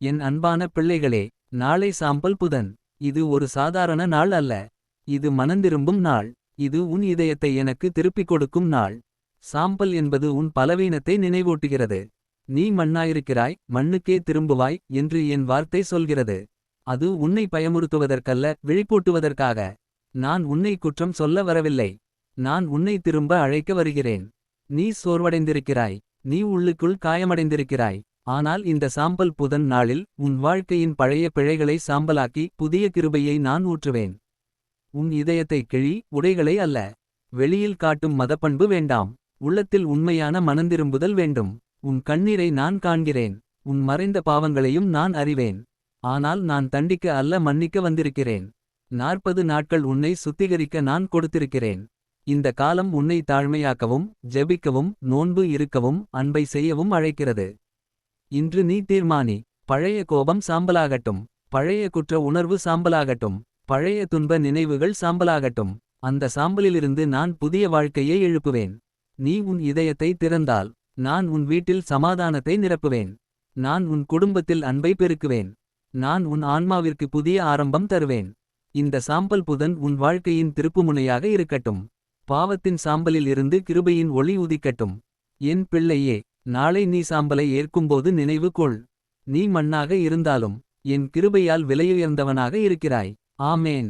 என் அன்பான பிள்ளைகளே, நாளை சாம்பல் புதன். இது ஒரு சாதாரண நாள் அல்ல. இது மனந்திரும்பும் நாள். இது உன் இதயத்தை எனக்கு திருப்பிக் கொடுக்கும் நாள். சாம்பல் என்பது உன் பலவீனத்தை நினைவூட்டுகிறது. நீ மண்ணாயிருக்கிறாய், மண்ணுக்கே திரும்புவாய் என்று என் வார்த்தை சொல்கிறது. அது உன்னை பயமுறுத்துவதற்கல்ல, விழிப்பூட்டுவதற்காக. நான் உன்னை குற்றம் சொல்ல வரவில்லை. நான் உன்னை திரும்ப அழைக்க வருகிறேன். நீ சோர்வடைந்திருக்கிறாய். நீ உள்ளுக்குள் காயமடைந்திருக்கிறாய். ஆனால் இந்த சாம்பல் புதன் நாளில் உன் வாழ்க்கையின் பழைய பிழைகளை சாம்பலாக்கி புதிய கிருபையை நான் ஊற்றுவேன். உன் இதயத்தை கிழி, உடைகளை அல்ல. வெளியில் காட்டும் மதப்பண்பு வேண்டாம். உள்ளத்தில் உண்மையான மனந்திரும்புதல் வேண்டும். உன் கண்ணீரை நான் காண்கிறேன். உன் மறைந்த பாவங்களையும் நான் அறிவேன். ஆனால் நான் தண்டிக்க அல்ல, மன்னிக்க வந்திருக்கிறேன். 40 நாட்கள் உன்னை சுத்திகரிக்க நான் கொடுத்திருக்கிறேன். இந்த காலம் உன்னை தாழ்மையாக்கவும், ஜெபிக்கவும், நோன்பு இருக்கவும், அன்பை செய்யவும் அழைக்கிறது. இன்று நீ தீர்மானி. பழைய கோபம் சாம்பலாகட்டும். பழைய குற்ற உணர்வு சாம்பலாகட்டும். பழைய துன்ப நினைவுகள் சாம்பலாகட்டும். அந்த சாம்பலிலிருந்து நான் புதிய வாழ்க்கையை எழுப்புவேன். நீ உன் இதயத்தை திறந்தால் நான் உன் வீட்டில் சமாதானத்தை நிரப்புவேன். நான் உன் குடும்பத்தில் அன்பை பெருக்குவேன். நான் உன் ஆன்மாவிற்கு புதிய ஆரம்பம் தருவேன். இந்த சாம்பல் புதன் உன் வாழ்க்கையின் திருப்புமுனையாக இருக்கட்டும். பாவத்தின் சாம்பலில் இருந்து கிருபையின் ஒளி உதிக்கட்டும். என் பிள்ளையே, நாளை நீ சாம்பலை ஏற்கும்போது நினைவு கொள். நீ மண்ணாக இருந்தாலும் என் கிருபையால் விலையுயர்ந்தவனாக இருக்கிறாய். ஆமேன்.